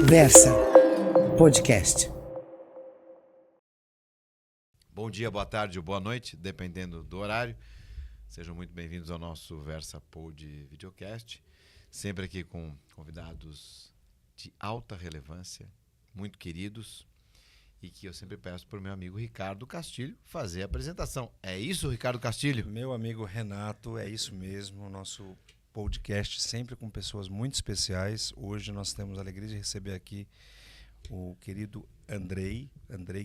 Versa Podcast. Bom dia, boa tarde ou boa noite, dependendo do horário. Sejam muito bem-vindos ao nosso Versa Pod Videocast. Sempre aqui com convidados de alta relevância, muito queridos, e que eu sempre peço para o meu amigo Ricardo Castilho fazer a apresentação. É isso, Ricardo Castilho? Meu amigo Renato, é isso mesmo. Nosso podcast sempre com pessoas muito especiais. Hoje nós temos a alegria de receber aqui o querido Andrei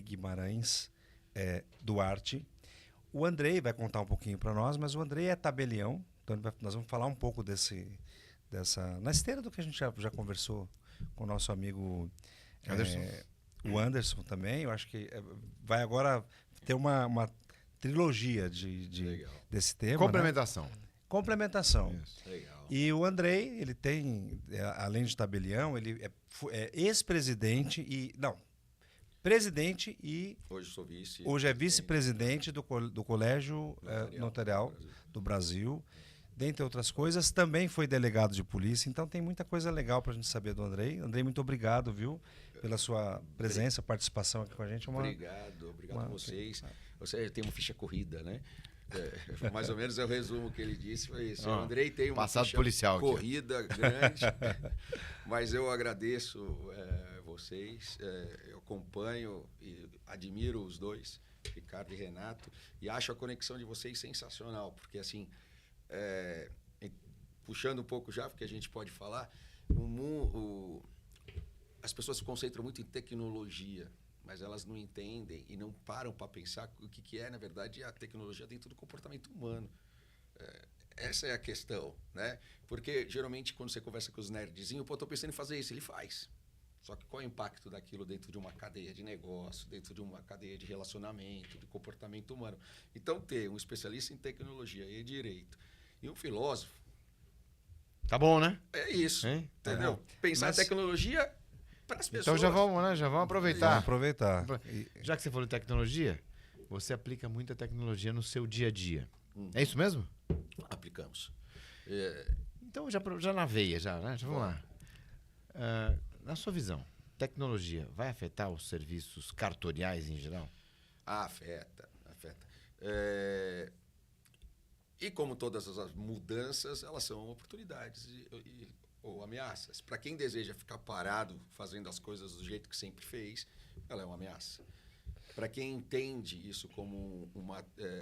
Guimarães Duarte. O Andrei vai contar um pouquinho para nós, mas o Andrei é tabelião, então nós vamos falar um pouco na esteira do que a gente já conversou com o nosso amigo Anderson. O Anderson também. Eu acho que vai agora ter uma trilogia desse tema. Complementação. Né? Complementação. Isso. Legal. E o Andrei, ele tem, além de tabelião, ele é ex-presidente presidente e Hoje sou vice. Hoje é vice-presidente do Colégio Notarial do Brasil, dentre outras coisas. Também foi delegado de polícia, então tem muita coisa legal para a gente saber do Andrei. Andrei, muito obrigado, viu, pela sua presença, participação aqui com a gente. Obrigado a vocês. Você tem uma ficha corrida, né? Mais ou menos é o resumo que ele disse, foi isso. O Andrei tem uma passado ficha policial corrida aqui. Grande, mas eu agradeço vocês, eu acompanho e admiro os dois, Ricardo e Renato, e acho a conexão de vocês sensacional, porque assim, puxando um pouco já, porque a gente pode falar, as pessoas se concentram muito em tecnologia, mas elas não entendem e não param para pensar o que é, na verdade, a tecnologia dentro do comportamento humano. Essa é a questão, né? Porque, geralmente, quando você conversa com os nerdzinhos, estou pensando em fazer isso, ele faz. Só que qual é o impacto daquilo dentro de uma cadeia de negócio, dentro de uma cadeia de relacionamento, de comportamento humano? Então, ter um especialista em tecnologia e direito e um filósofo... Tá bom, né? É isso, hein? entendeu? Pensar a tecnologia... para as pessoas. Então já vamos aproveitar. Vamos aproveitar. Já que você falou de tecnologia, você aplica muita tecnologia no seu dia a dia. É isso mesmo? Aplicamos. Então já na veia, né? Vamos lá. Na sua visão, tecnologia vai afetar os serviços cartoriais em geral? Afeta. E como todas as mudanças, elas são oportunidades ou ameaças. Para quem deseja ficar parado fazendo as coisas do jeito que sempre fez, ela é uma ameaça. Para quem entende isso como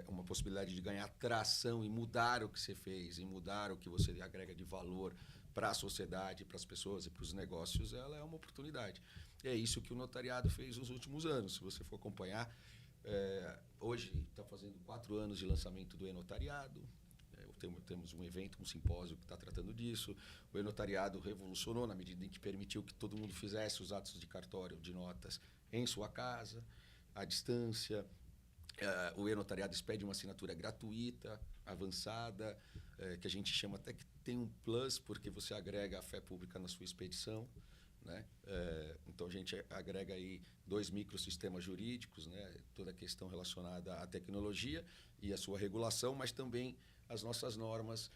uma possibilidade de ganhar tração e mudar o que você fez, e mudar o que você agrega de valor para a sociedade, para as pessoas e para os negócios, ela é uma oportunidade. E é isso que o notariado fez nos últimos anos. Se você for acompanhar, hoje está fazendo 4 anos de lançamento do e-notariado. Temos um evento, um simpósio que está tratando disso. O e-notariado revolucionou na medida em que permitiu que todo mundo fizesse os atos de cartório de notas em sua casa, à distância. O e-notariado expede uma assinatura gratuita, avançada, que a gente chama até que tem um plus, porque você agrega a fé pública na sua expedição, né? Então a gente agrega aí 2 microsistemas jurídicos, né? Toda a questão relacionada à tecnologia e à sua regulação, mas também as nossas normas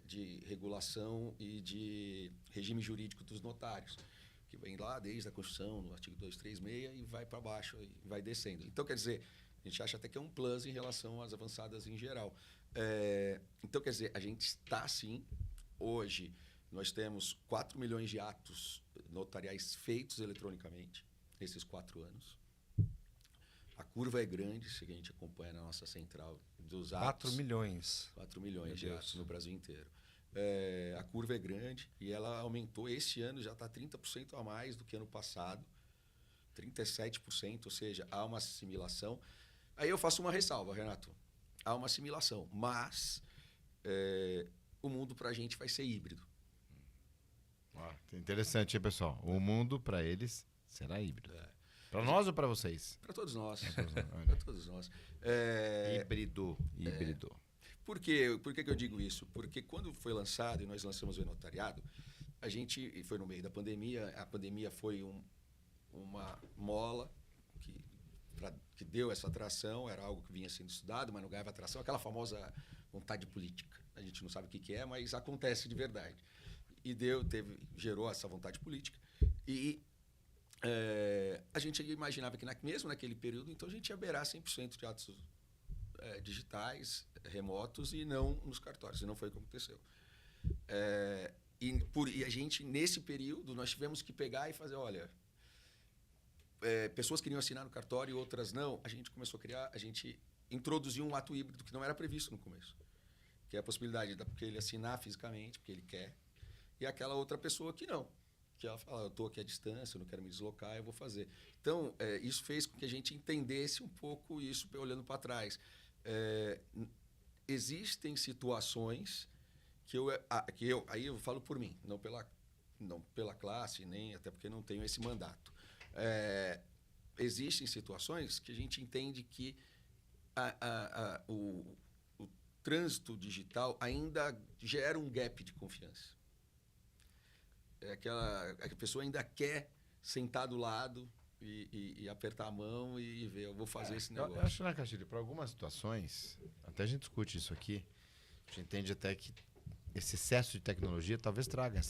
de regulação e de regime jurídico dos notários, que vem lá desde a Constituição, no artigo 236, e vai para baixo e vai descendo. Então, quer dizer, a gente acha até que é um plus em relação às avançadas em geral. Então, quer dizer, a gente está, sim, hoje nós temos 4 milhões de atos notariais feitos eletronicamente nesses 4 anos. A curva é grande, se a gente acompanha na nossa central dos atos. 4 milhões. 4 milhões de atos no Brasil inteiro. A curva é grande e ela aumentou. Este ano já está 30% a mais do que ano passado. 37%, ou seja, há uma assimilação. Aí eu faço uma ressalva, Renato. Há uma assimilação, mas o mundo para a gente vai ser híbrido. Interessante, hein, pessoal? O mundo para eles será híbrido. Para nós ou para vocês? Para todos nós. Para todos nós. Híbrido. Por que eu digo isso? Porque quando foi lançado e nós lançamos o e-notariado, a gente foi no meio da pandemia. A pandemia foi uma mola que deu essa atração. Era algo que vinha sendo estudado, mas não ganhava atração. Aquela famosa vontade política. A gente não sabe o que é, mas acontece de verdade. gerou essa vontade política. E a gente imaginava que mesmo naquele período, então a gente ia beirar 100% de atos digitais, remotos, e não nos cartórios. E não foi o que aconteceu. E a gente, nesse período, nós tivemos que pegar e fazer, olha, pessoas queriam assinar no cartório e outras não. A gente começou a criar, a gente introduziu um ato híbrido que não era previsto no começo, que é a possibilidade porque ele assinar fisicamente, porque ele quer, e aquela outra pessoa que não, que ela fala, eu estou aqui à distância, eu não quero me deslocar, eu vou fazer. Então, isso fez com que a gente entendesse um pouco isso olhando para trás. Existem situações aí eu falo por mim, não pela classe, nem até porque não tenho esse mandato. Existem situações que a gente entende que o trânsito digital ainda gera um gap de confiança. A pessoa ainda quer sentar do lado e apertar a mão e ver, eu vou fazer esse negócio. Eu acho, né, Castilho, para algumas situações, até a gente discute isso aqui, a gente entende até que esse excesso de tecnologia talvez traga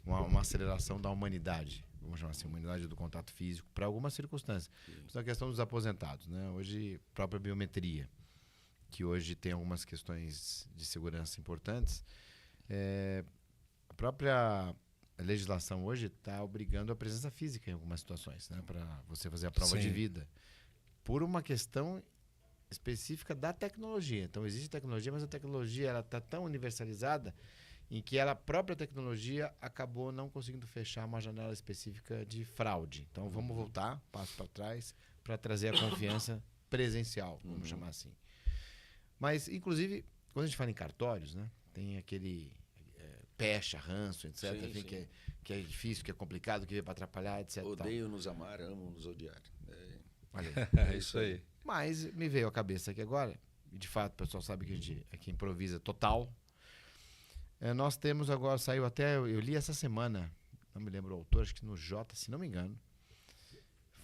uma aceleração da humanidade, vamos chamar assim, humanidade do contato físico, para algumas circunstâncias. Isso é a questão dos aposentados, né? Hoje, própria biometria, que hoje tem algumas questões de segurança importantes. A própria legislação hoje está obrigando a presença física em algumas situações, né? Para você fazer a prova de vida. Por uma questão específica da tecnologia. Então, existe tecnologia, mas a tecnologia está tão universalizada em que a própria tecnologia acabou não conseguindo fechar uma janela específica de fraude. Então, vamos voltar, passo para trás, para trazer a confiança presencial, vamos chamar assim. Mas, inclusive, quando a gente fala em cartórios, né, tem aquele pecha, ranço, etc., enfim, que é difícil, que é complicado, que veio para atrapalhar, etc. Odeio nos amar, amo nos odiar. Olha, é isso aí. Mas me veio à cabeça aqui agora, e de fato o pessoal sabe que a gente aqui improvisa total. Nós temos agora, saiu até, eu li essa semana, não me lembro o autor, acho que no Jota, se não me engano,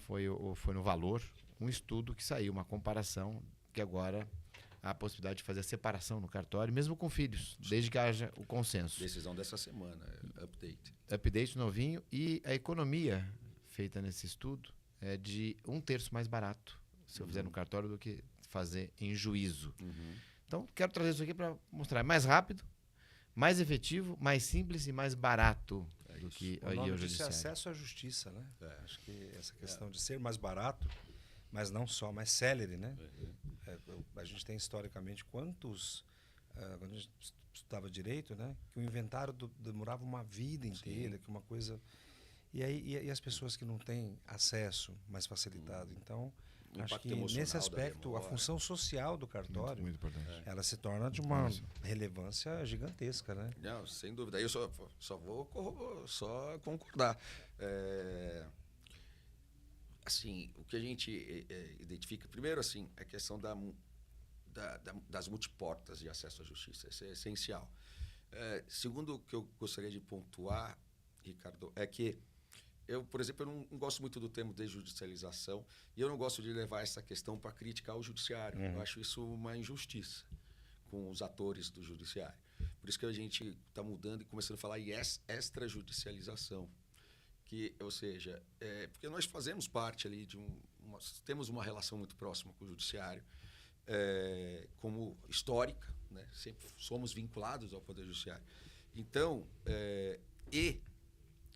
foi no Valor, um estudo que saiu, uma comparação, que agora há a possibilidade de fazer a separação no cartório, mesmo com filhos, desde que haja o consenso. Decisão dessa semana, update. Update novinho, e a economia feita nesse estudo é de 1/3 mais barato, se eu fizer no cartório, do que fazer em juízo. Então, quero trazer isso aqui para mostrar. É mais rápido, mais efetivo, mais simples e mais barato do que o nome o disso é judiciário. acesso à justiça, né? Acho que essa questão de ser mais barato, mas não só, mais célere, né? A gente tem historicamente quando a gente estudava direito, né? Que o inventário demorava uma vida inteira, que uma coisa... E as pessoas que não têm acesso mais facilitado. Então, acho que nesse aspecto, a função social do cartório, muito importante. ela se torna de uma relevância gigantesca, né? Não, sem dúvida. Eu só vou concordar. Assim, o que a gente identifica, primeiro, assim, é a questão das multiportas de acesso à justiça. Isso é essencial. Segundo, o que eu gostaria de pontuar, Ricardo, é que eu, por exemplo, eu não gosto muito do termo desjudicialização, e eu não gosto de levar essa questão para criticar o judiciário. Eu acho isso uma injustiça com os atores do judiciário. Por isso que a gente está mudando e começando a falar em extrajudicialização. Ou seja, porque nós fazemos parte ali temos uma relação muito próxima com o judiciário, como histórica, né? Sempre somos vinculados ao Poder Judiciário. Então,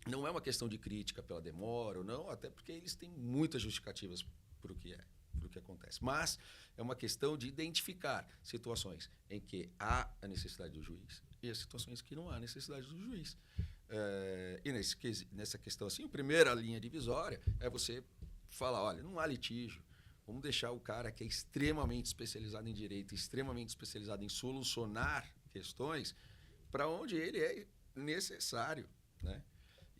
não é uma questão de crítica pela demora ou não, até porque eles têm muitas justificativas para o que acontece. Mas é uma questão de identificar situações em que há a necessidade do juiz e as situações que não há necessidade do juiz. E nessa questão, assim, a primeira linha divisória é você falar, olha, não há litígio, vamos deixar o cara que é extremamente especializado em direito, extremamente especializado em solucionar questões para onde ele é necessário, né?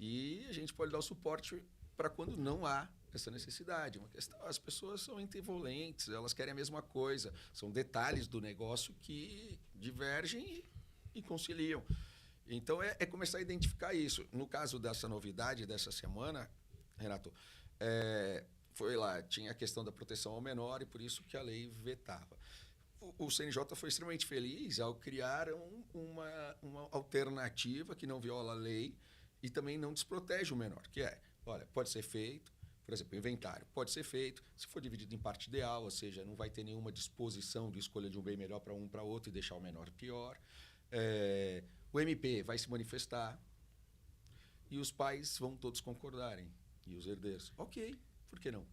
E a gente pode dar o suporte para quando não há essa necessidade. Uma questão, as pessoas são intervolentes, elas querem a mesma coisa, são detalhes do negócio que divergem e conciliam. Então, começar a identificar isso. No caso dessa novidade dessa semana, Renato, foi lá, tinha a questão da proteção ao menor e por isso que a lei vetava. o CNJ foi extremamente feliz ao criar uma alternativa que não viola a lei e também não desprotege o menor, que é, olha, pode ser feito, por exemplo, o inventário pode ser feito, se for dividido em parte ideal, ou seja, não vai ter nenhuma disposição de escolha de um bem melhor para um para outro e deixar o menor pior. O MP vai se manifestar e os pais vão todos concordarem, e os herdeiros. Ok, por que não?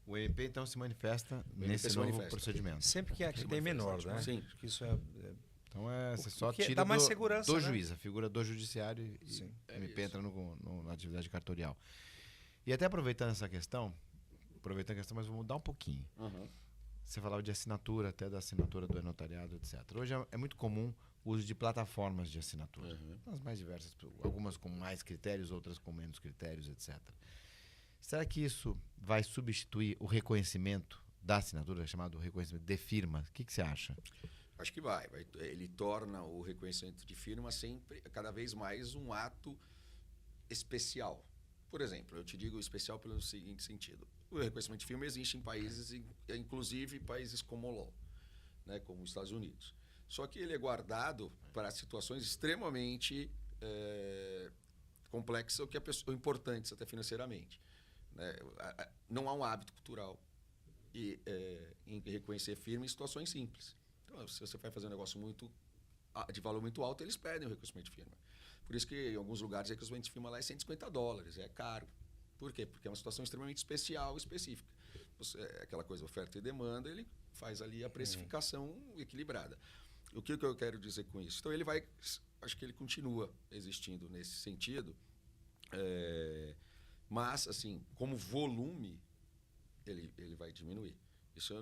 O MP, então, se manifesta MP nesse se novo manifesta. procedimento. Sempre que tem menor, né? Sim. Acho que isso Então, você só Porque tira dá mais segurança, do né? juiz, a figura do judiciário e Sim. MP entra na atividade cartorial. E até aproveitando essa questão, mas vou mudar um pouquinho. Você falava de assinatura, até da assinatura do notariado, etc. Hoje é muito comum o uso de plataformas de assinatura. As mais diversas, algumas com mais critérios, outras com menos critérios, etc. Será que isso vai substituir o reconhecimento da assinatura, chamado reconhecimento de firma? O que você acha? Acho que vai. Ele torna o reconhecimento de firma sempre, cada vez mais, um ato especial. Por exemplo, eu te digo especial pelo seguinte sentido. O reconhecimento de firma existe em países, inclusive países como o LOL, né, como os Estados Unidos. Só que ele é guardado para situações extremamente complexas ou importantes até financeiramente. Né? Não há um hábito cultural em reconhecer firma em situações simples. Então, se você vai fazer um negócio de valor muito alto, eles pedem o reconhecimento de firma. Por isso que em alguns lugares o reconhecimento de firma lá é $150, é caro. Por quê? Porque é uma situação extremamente especial, específica. Aquela coisa, oferta e demanda, ele faz ali a precificação equilibrada. O que eu quero dizer com isso? Então, acho que ele continua existindo nesse sentido, mas, assim, como volume, ele vai diminuir. Isso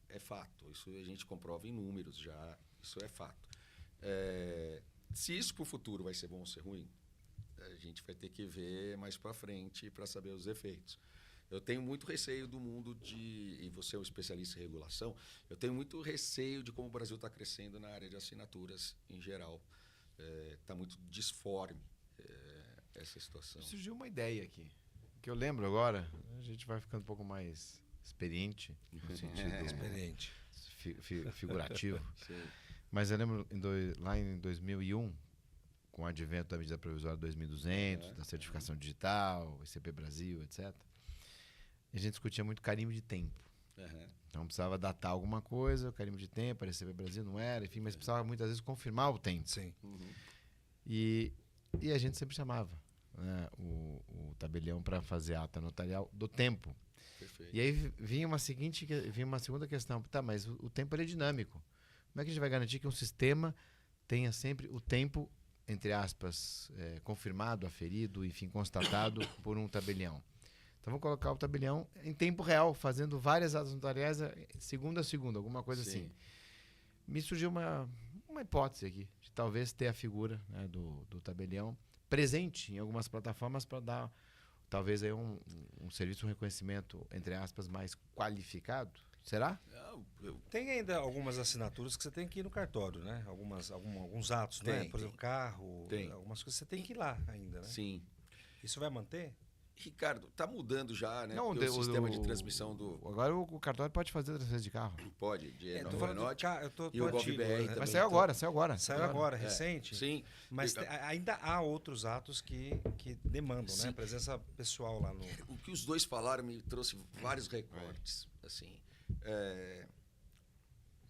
é fato, isso a gente comprova em números já, isso é fato. Se isso para o futuro vai ser bom ou ser ruim, a gente vai ter que ver mais para frente para saber os efeitos. Eu tenho muito receio do mundo e você é um especialista em regulação, eu tenho muito receio de como o Brasil está crescendo na área de assinaturas em geral. Está muito disforme essa situação. Surgiu uma ideia aqui, que eu lembro agora, a gente vai ficando um pouco mais experiente, no sentido Experiente. figurativo. Sim. Mas eu lembro lá em 2001, com o advento da medida provisória 2200, da certificação digital, ICP Brasil, etc., a gente discutia muito carimbo de tempo. Então precisava datar alguma coisa, o carimbo de tempo, a ICP Brasil não era, enfim, mas precisava muitas vezes confirmar o tempo. Sim. E a gente sempre chamava, né, o tabelião para fazer a ata notarial do tempo. Perfeito. E aí vinha uma segunda questão. Tá, mas o tempo ele é dinâmico. Como é que a gente vai garantir que um sistema tenha sempre o tempo, entre aspas, confirmado, aferido, enfim, constatado por um tabelião? Então, vamos colocar o tabelião em tempo real, fazendo várias atas notariais segunda a segunda, alguma coisa assim. Me surgiu uma hipótese aqui, de talvez ter a figura, né, do tabelião presente em algumas plataformas para dar, talvez, aí um serviço, um reconhecimento, entre aspas, mais qualificado. Será? Tem ainda algumas assinaturas que você tem que ir no cartório, né? Alguns atos, né? Por exemplo, carro, algumas coisas você tem que ir lá ainda, né? Sim. Isso vai manter? Ricardo, está mudando já, né? Não, o sistema de transmissão do... Agora o cartório pode fazer transferência de carro. Pode, de tô falando Note e o GovBR Mas saiu agora. Saiu agora, recente. Sim. Mas ainda há outros atos que demandam, né? Presença pessoal lá no... O que os dois falaram me trouxe vários recortes. Assim,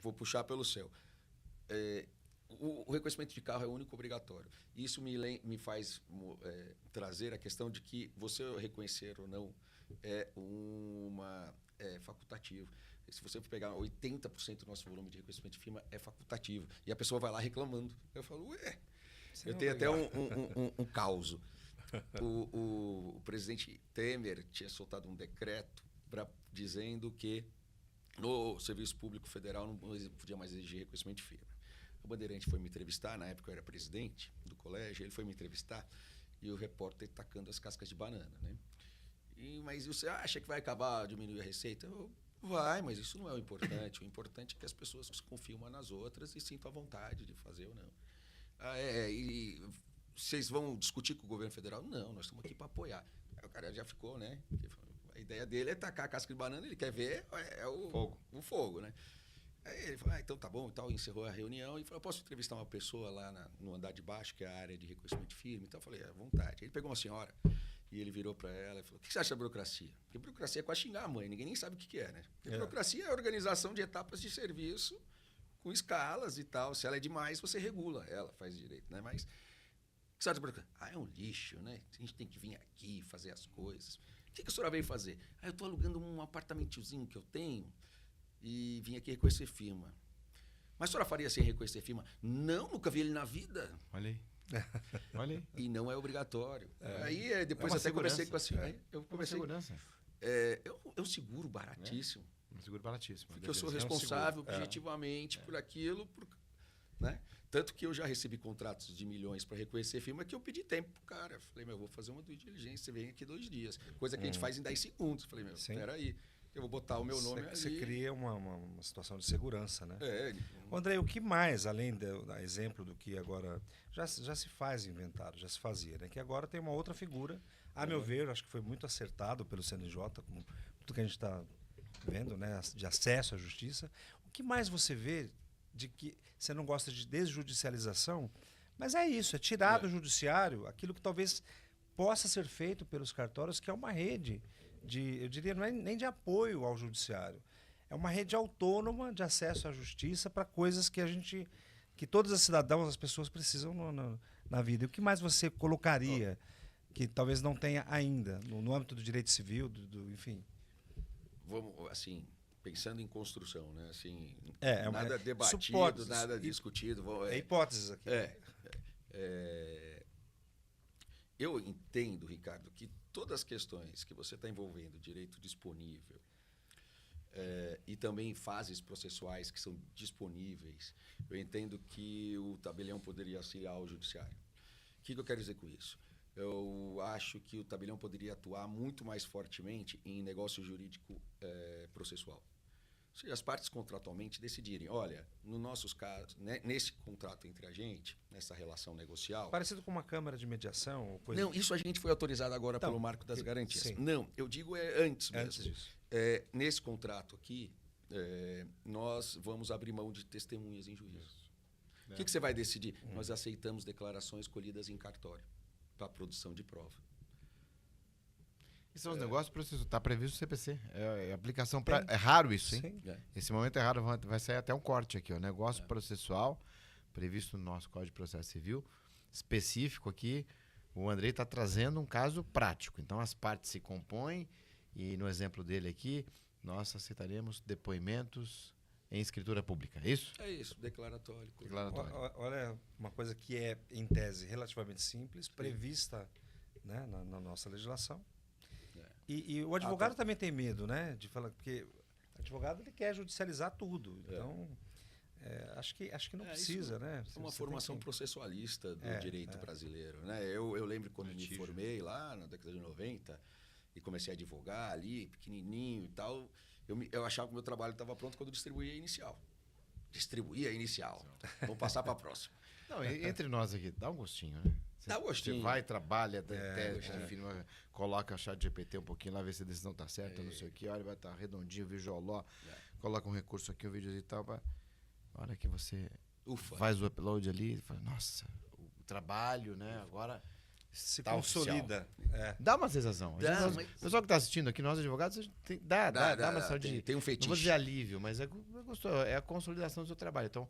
vou puxar pelo seu. O reconhecimento de carro é o único obrigatório. Isso me faz trazer a questão de que você reconhecer ou não é facultativo. Se você for pegar 80% do nosso volume de reconhecimento de firma, é facultativo. E a pessoa vai lá reclamando. Eu falo, eu tenho até um caos. O presidente Temer tinha soltado um decreto dizendo que no Serviço Público Federal não podia mais exigir reconhecimento de firma. O Bandeirante foi me entrevistar, na época eu era presidente do colégio, ele foi me entrevistar e o repórter tacando as cascas de banana, né? Mas você acha que vai acabar, diminuir a receita? Vai, mas isso não é o importante. O importante é que as pessoas se confiam umas nas outras e sintam a vontade de fazer ou não. E vocês vão discutir com o governo federal? Não, nós estamos aqui para apoiar. Aí o cara já ficou, né? A ideia dele é tacar a casca de banana, ele quer ver o fogo, né? Aí ele falou, então tá bom e tal, encerrou a reunião e falou, posso entrevistar uma pessoa lá no andar de baixo, que é a área de reconhecimento de firma? Então eu falei, à vontade. Ele pegou uma senhora e ele virou para ela e falou, o que você acha da burocracia? Porque burocracia é quase xingar a mãe, ninguém nem sabe o que é, né? Porque burocracia é a organização de etapas de serviço com escalas e tal. Se ela é demais, você regula ela, faz direito, né? Mas, o que você acha da burocracia? É um lixo, né? A gente tem que vir aqui fazer as coisas. O que a senhora veio fazer? Eu estou alugando um apartamentozinho que eu tenho e vim aqui reconhecer firma. Mas a senhora faria sem reconhecer firma? Não, nunca vi ele na vida. Olha aí. Olha aí. E não é obrigatório. Aí depois até conversei com a senhora. Eu conversei. Segurança. É um seguro baratíssimo. Um seguro baratíssimo. Porque eu sou responsável objetivamente por aquilo. Né? Tanto que eu já recebi contratos de milhões para reconhecer firma que eu pedi tempo pro cara. Falei, vou fazer uma due diligência, você vem aqui 2 dias. Coisa que a gente faz em 10 segundos. Falei, espera aí. Eu vou botar o meu nome ali. Você cria uma situação de segurança, né? André, o que mais, além do exemplo do que agora já se faz inventado, já se fazia, né? Que agora tem uma outra figura, a meu ver, acho que foi muito acertado pelo CNJ, com tudo que a gente está vendo, né? De acesso à justiça. O que mais você vê de que você não gosta de desjudicialização? Mas é isso, é tirar do judiciário aquilo que talvez possa ser feito pelos cartórios, que é uma rede eu diria, não é nem de apoio ao judiciário. É uma rede autônoma de acesso à justiça para coisas que todos os cidadãos, as pessoas precisam na vida. E o que mais você colocaria que talvez não tenha ainda no âmbito do direito civil, enfim? Vamos, assim, pensando em construção, né? Assim, É nada debatido, supóteses, nada discutido. É hipóteses aqui. Eu entendo, Ricardo, que todas as questões que você está envolvendo, direito disponível, e também fases processuais que são disponíveis, eu entendo que o tabelião poderia auxiliar o judiciário. O que eu quero dizer com isso? Eu acho que o tabelião poderia atuar muito mais fortemente em negócio jurídico processual. Ou seja, as partes contratualmente decidirem, olha, no nossos casos, né, nesse contrato entre a gente, nessa relação negocial... Parecido com uma câmara de mediação? Ou coisa... Não, isso a gente foi autorizado agora pelo Marco das Garantias. Sim. Não, eu digo antes mesmo. Antes disso. Nesse contrato aqui, nós vamos abrir mão de testemunhas em juízo. O que você vai decidir? Nós aceitamos declarações colhidas em cartório para a produção de prova. Isso são os negócios processuais. Está previsto no CPC. Aplicação para. É raro isso, hein? Sim. Esse momento é raro. Vai sair até um corte aqui. Negócio processual, previsto no nosso Código de Processo Civil, específico aqui. O Andrei está trazendo um caso prático. Então, as partes se compõem e, no exemplo dele aqui, nós aceitaremos depoimentos em escritura pública. É isso? É isso, declaratório. Olha, uma coisa que é, em tese, relativamente simples, prevista, né, na nossa legislação. E o advogado também tem medo, né, de falar, porque o advogado ele quer judicializar tudo. Então, acho que não precisa, né? É uma formação processualista do direito brasileiro, né? Eu lembro quando me formei lá na década de 90 e comecei a advogar ali, pequenininho e tal. Eu achava que o meu trabalho estava pronto quando distribuía a inicial. Vamos passar para a próxima. Não, entre nós aqui, dá um gostinho, né? Dá um gostinho. Você vai, trabalha, coloca a ChatGPT um pouquinho lá, vê se a decisão está certa, não sei o que, olha, vai estar redondinho, visualó, coloca um recurso aqui, um vídeo e tal. A hora que você faz o upload ali, fala, nossa, o trabalho, né? Agora se tá consolida. Dá uma sensação. O pessoal que está assistindo aqui, nós advogados, dá uma sensação de... Tem um fetiche. Não vou dizer alívio, mas é gostoso, é a consolidação do seu trabalho. Então,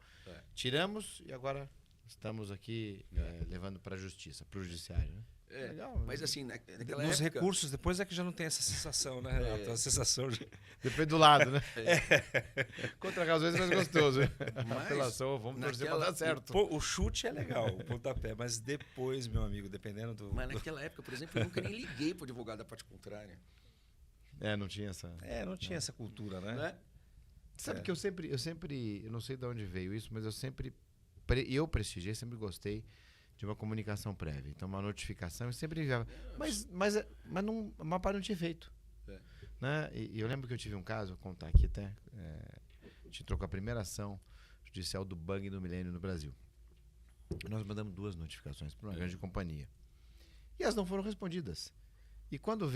tiramos e agora estamos aqui levando para a justiça, para o judiciário. Né? Legal. Mas assim, naquela Nos época... recursos, depois é que já não tem essa sensação, né, Renato? A sensação de... Depende do lado, né? Contra a às vezes é mais gostoso. A apelação, vamos torcer para dar certo. O chute é legal, o pontapé, mas depois, meu amigo, dependendo do... Mas naquela época, por exemplo, eu nunca nem liguei para o advogado da parte contrária. Não tinha essa... não tinha essa cultura, né? Não é? Sabe que eu sempre, eu não sei de onde veio isso, mas eu sempre sempre gostei de uma comunicação prévia. Então, uma notificação, eu sempre enviava. Mas não, a maior parte não tinha feito. Né? E eu lembro que eu tive um caso, vou contar aqui até, a gente trocou a primeira ação judicial do bug do milênio no Brasil. Nós mandamos 2 notificações para uma grande companhia. E elas não foram respondidas. E quando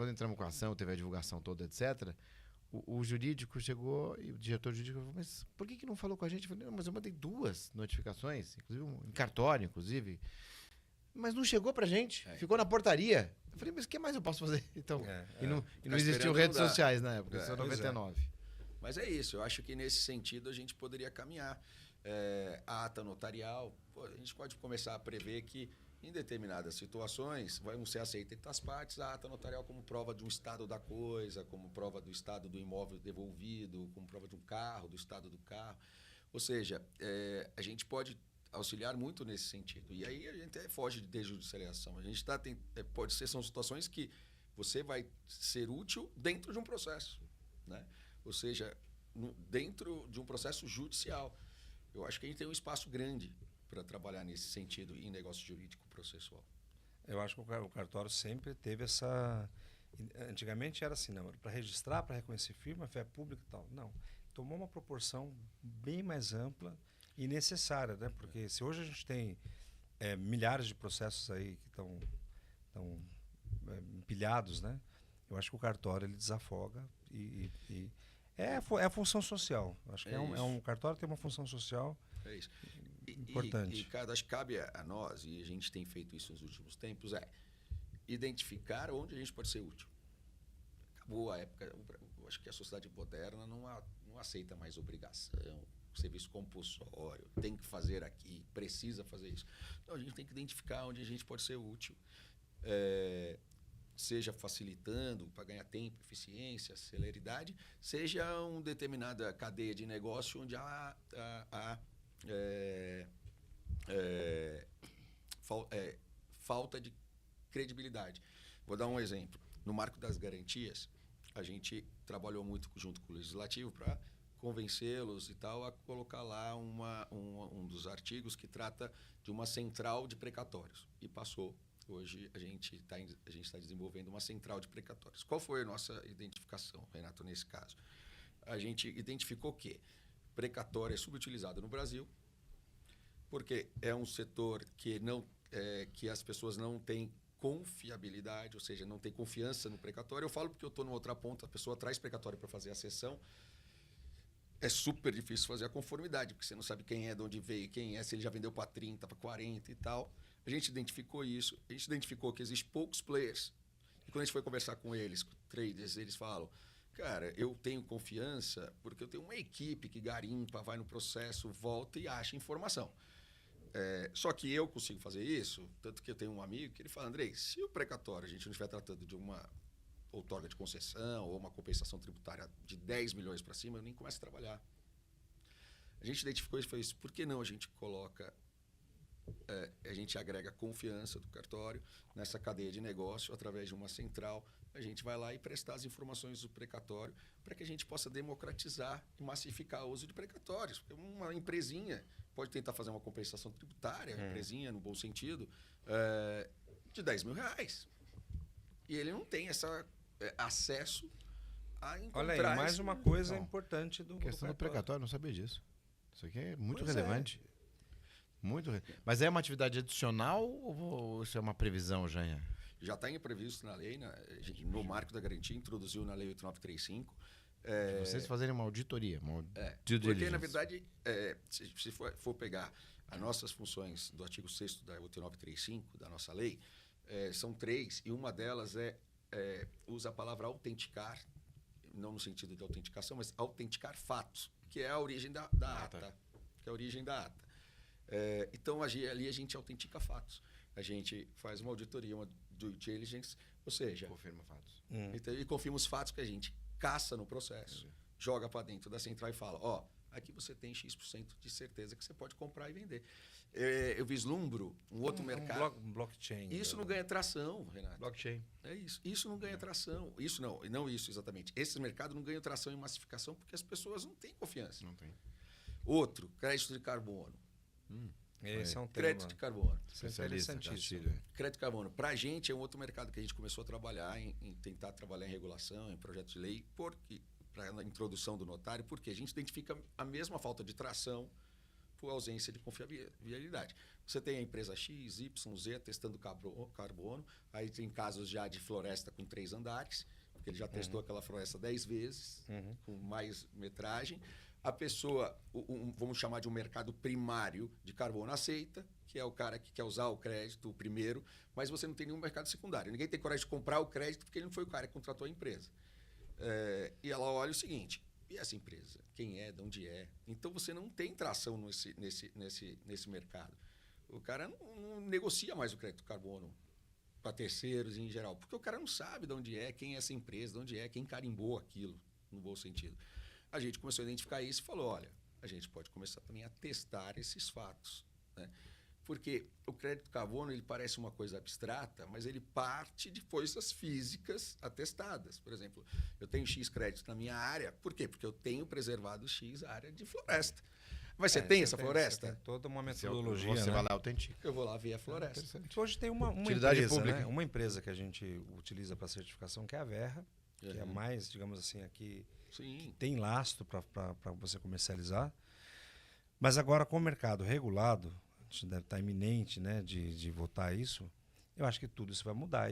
entramos com a ação, teve a divulgação toda, etc., o jurídico chegou e o diretor jurídico falou, mas por que não falou com a gente? Eu falei, não, mas eu mandei 2 notificações, inclusive em cartório, inclusive, mas não chegou pra gente, ficou na portaria. Eu falei, mas o que mais eu posso fazer? Então, e não existiam esperando redes não dá. sociais na época, só pois é. 99. Mas é isso, eu acho que nesse sentido a gente poderia caminhar. A ata notarial, a gente pode começar a prever que em determinadas situações vão ser aceitas entre as partes a ata notarial como prova de um estado da coisa, como prova do estado do imóvel devolvido, como prova de um carro, do estado do carro. Ou seja, a gente pode auxiliar muito nesse sentido. E aí a gente foge de desjudicialização. A gente pode ser, são situações que você vai ser útil dentro de um processo, né? Ou seja, dentro de um processo judicial. Eu acho que a gente tem um espaço grande para trabalhar nesse sentido em negócio jurídico processual. Eu acho que o cartório sempre teve essa... Antigamente era assim, não, para registrar, para reconhecer firma, fé pública e tal. Não, tomou uma proporção bem mais ampla e necessária, né? Porque se hoje a gente tem milhares de processos aí que estão empilhados, né? Eu acho que o cartório ele desafoga e é a função social. Acho que o cartório tem uma função social isso. Importante. E cara, acho que cabe a nós, e a gente tem feito isso nos últimos tempos, identificar onde a gente pode ser útil. Acabou a época, eu acho que a sociedade moderna não aceita mais obrigação, serviço compulsório, tem que fazer aqui, precisa fazer isso. Então a gente tem que identificar onde a gente pode ser útil. Seja facilitando para ganhar tempo, eficiência, celeridade, seja uma determinada cadeia de negócio onde há falta de credibilidade. Vou dar um exemplo. No marco das garantias, a gente trabalhou muito junto com o Legislativo para convencê-los e tal a colocar lá um dos artigos que trata de uma central de precatórios. E passou. Hoje a gente está desenvolvendo uma central de precatórios. Qual foi a nossa identificação, Renato, nesse caso? A gente identificou que precatório é subutilizado no Brasil, porque é um setor que as pessoas não têm confiabilidade, ou seja, não tem confiança no precatório. Eu falo porque eu estou na outra ponta, a pessoa traz precatório para fazer a sessão, é super difícil fazer a conformidade, porque você não sabe quem é, de onde veio, quem é, se ele já vendeu para 30, para 40 e tal. A gente identificou isso, a gente identificou que existem poucos players. E quando a gente foi conversar com eles, com traders, eles falam, cara, eu tenho confiança porque eu tenho uma equipe que garimpa, vai no processo, volta e acha informação. Só que eu consigo fazer isso, tanto que eu tenho um amigo que ele fala, Andrei, se o precatório a gente não estiver tratando de uma outorga de concessão ou uma compensação tributária de 10 milhões para cima, eu nem começo a trabalhar. A gente identificou isso e falou, por que não a gente coloca... a gente agrega confiança do cartório nessa cadeia de negócio através de uma central. A gente vai lá e prestar as informações do precatório para que a gente possa democratizar e massificar o uso de precatórios. Porque uma empresinha pode tentar fazer uma compensação tributária, empresinha no bom sentido, de R$10 mil. E ele não tem esse acesso a encontrar... Olha aí, mais uma coisa importante do questão do precatório, não sabia disso. Isso aqui é muito Pois relevante. Mas é uma atividade adicional ou isso é uma previsão, Janha? Já está previsto na lei, no marco da garantia, introduziu na lei 8935. Vocês fazerem uma auditoria, porque, na verdade, se for pegar as nossas funções do artigo 6º da 8935, da nossa lei, são 3, e uma delas usa a palavra autenticar, não no sentido de autenticação, mas autenticar fatos, que é a origem da ata. Que é a origem da ata. Então, ali a gente autentica fatos. A gente faz uma auditoria, uma due diligence, ou seja... Confirma fatos. Então, e confirma os fatos que a gente caça no processo, joga para dentro da central e fala, aqui você tem X% de certeza que você pode comprar e vender. Eu vislumbro um outro mercado... blockchain. Isso não ganha tração, Renato. Blockchain. É isso. Isso não ganha tração. Isso não isso exatamente. Esse mercado não ganha tração em massificação porque as pessoas não têm confiança. Não tem. Outro, crédito de carbono. Esse é um tema. Crédito de carbono. Especialista, Interessantíssimo. Castilho. Crédito de carbono. Para a gente é um outro mercado que a gente começou a trabalhar, em tentar trabalhar em regulação, em projeto de lei, para a introdução do notário, porque a gente identifica a mesma falta de tração por ausência de confiabilidade. Você tem a empresa X, Y, Z testando carbono, aí tem casos já de floresta com 3 andares, porque ele já testou aquela floresta 10 vezes, com mais metragem. A pessoa, vamos chamar de um mercado primário de carbono, aceita, que é o cara que quer usar o crédito o primeiro, mas você não tem nenhum mercado secundário. Ninguém tem coragem de comprar o crédito porque ele não foi o cara que contratou a empresa. E ela olha o seguinte, e essa empresa? Quem é? De onde é? Então você não tem tração nesse mercado. O cara não negocia mais o crédito carbono para terceiros em geral, porque o cara não sabe de onde é, quem é essa empresa, de onde é, quem carimbou aquilo, no bom sentido. A gente começou a identificar isso e falou, olha, a gente pode começar também a testar esses fatos, né? Porque o crédito carbono ele parece uma coisa abstrata, mas ele parte de coisas físicas atestadas. Por exemplo, eu tenho X crédito na minha área, por quê? Porque eu tenho preservado X área de floresta. Mas você tem essa floresta? Você tem toda uma metodologia, Você né? vai lá, autentica. Eu vou lá ver a floresta. Hoje tem uma Utilidade empresa, pública. né? Uma empresa que a gente utiliza para certificação, que é a Verra, que é mais, digamos assim, aqui Sim. tem lastro para você comercializar. Mas agora, com o mercado regulado, a gente deve estar iminente, né, de votar isso, eu acho que tudo isso vai mudar.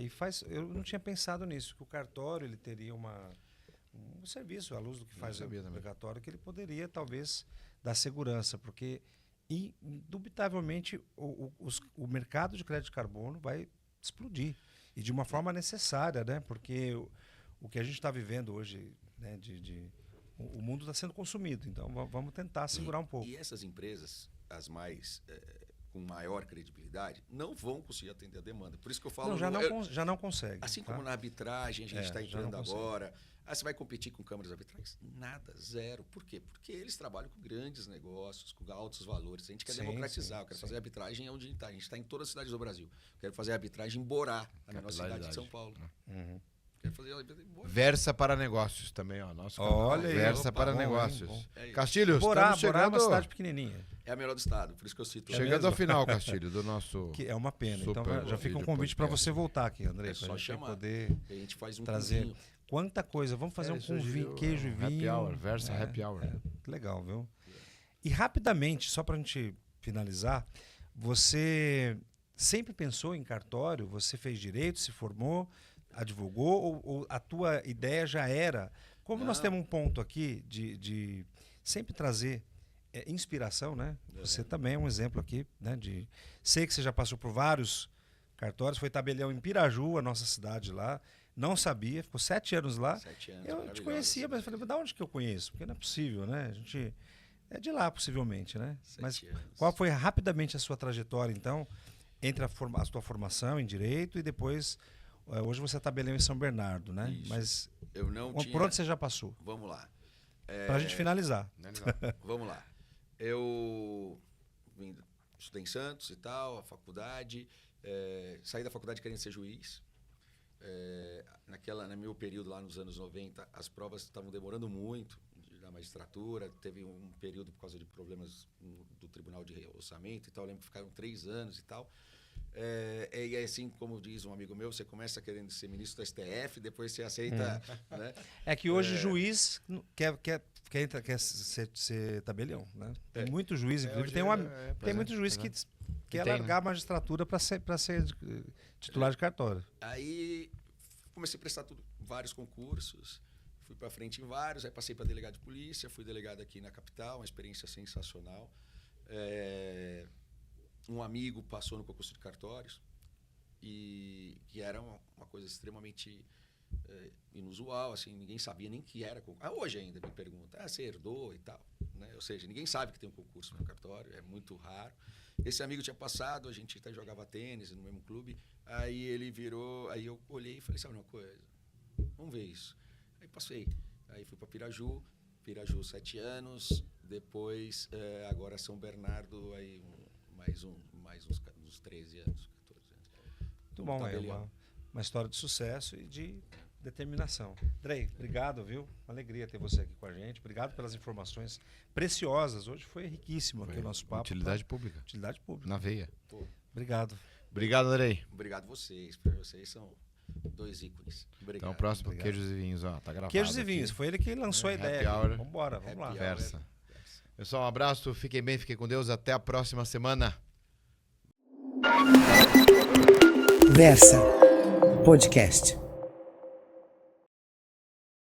Eu não tinha pensado nisso, que o cartório ele teria um serviço, à luz do que faz o cartório, que ele poderia, talvez, dar segurança, porque, indubitavelmente, o mercado de crédito de carbono vai explodir. E de uma forma necessária, né? Porque o que a gente está vivendo hoje, né, o mundo está sendo consumido, então vamos tentar segurar um pouco. E essas empresas, as mais com maior credibilidade, não vão conseguir atender a demanda. Por isso que eu falo... Já não consegue. Assim tá? como na arbitragem, a gente está já não entrando consegue. agora. Você vai competir com câmaras arbitrais? Nada, zero. Por quê? Porque eles trabalham com grandes negócios, com altos valores. A gente quer democratizar. Eu quero fazer arbitragem onde a gente está. A gente está em todas as cidades do Brasil. Eu quero fazer arbitragem em Borá, na menor cidade de São Paulo. Quero fazer arbitragem em Borá. Versa para negócios também, ó. Nosso canal. Olha aí. Versa para Bom, negócios. bom. Castilho, Borá estamos é uma chegando... cidade pequenininha. É a melhor do estado, por isso que eu cito. Chegando ao final, Castilho, do nosso... Que é uma pena. Então Super já fica um vídeo convite para podcast. você voltar aqui, André. É só pra gente chamar. poder A gente faz um trazer vinho. quanta coisa. Vamos fazer um com queijo e vinho. Happy hour, Versa Happy Hour. Que legal, viu? E rapidamente, só para a gente finalizar, você sempre pensou em cartório? Você fez direito, se formou, advogou, ou a tua ideia já era? Como nós temos um ponto aqui de sempre trazer inspiração, né? Você também é um exemplo aqui, né? Sei que você já passou por vários cartórios, foi tabelião em Piraju, a nossa cidade lá. Não sabia, ficou 7 anos lá. 7 anos, Eu te conhecia, mas falei, da onde que eu conheço? Porque não é possível, né? A gente é de lá, possivelmente, né? 7 Mas anos. qual foi rapidamente a sua trajetória, então, entre a sua formação em Direito e depois, hoje você é tabelião em São Bernardo, né? Isso. Mas Eu não tinha... por onde você já passou? Vamos lá. Para a gente finalizar. Vamos lá. Eu estudei em Santos e tal, a faculdade. Saí da faculdade querendo ser juiz. No meu período lá nos anos 90, as provas estavam demorando muito da magistratura. Teve um período por causa de problemas do Tribunal de Orçamento e tal. Eu lembro que ficaram 3 anos e tal. E assim, como diz um amigo meu, você começa querendo ser ministro do STF, depois você aceita... Né? É que hoje juiz quer ser tabelião, né? Tem muito juiz, inclusive tem muito juiz que quer largar a magistratura para ser titular de cartório. Aí comecei a prestar vários concursos, fui para frente em vários, aí passei para delegado de polícia, fui delegado aqui na capital, uma experiência sensacional. Um amigo passou no concurso de cartórios e que era uma coisa extremamente inusual, assim, ninguém sabia nem que era concurso. Hoje ainda me pergunta, você herdou e tal, né? Ou seja, ninguém sabe que tem um concurso no cartório, é muito raro. Esse amigo tinha passado, a gente até jogava tênis no mesmo clube, aí ele virou, aí eu olhei e falei, sabe uma coisa, vamos ver isso. Aí passei, aí fui para Piraju 7 anos, depois agora São Bernardo, aí mais uns 13 anos, 14 anos. Muito bom, é uma história de sucesso e de determinação. Drey, obrigado, viu? Uma alegria ter você aqui com a gente. Obrigado pelas informações preciosas. Hoje foi riquíssimo aqui o nosso papo. Utilidade pública. Utilidade pública. Na veia. Obrigado. Obrigado, Andrei. Obrigado vocês. Para vocês são 2 ícones. Obrigado. Então, o próximo, Obrigado. Queijos e Vinhos, ó, tá gravado. Queijos e Vinhos, foi ele que lançou a ideia. Hour. Vamos embora, vamos lá. Versa. Pessoal, um abraço, fiquem bem, fiquem com Deus. Até a próxima semana. Versa Podcast.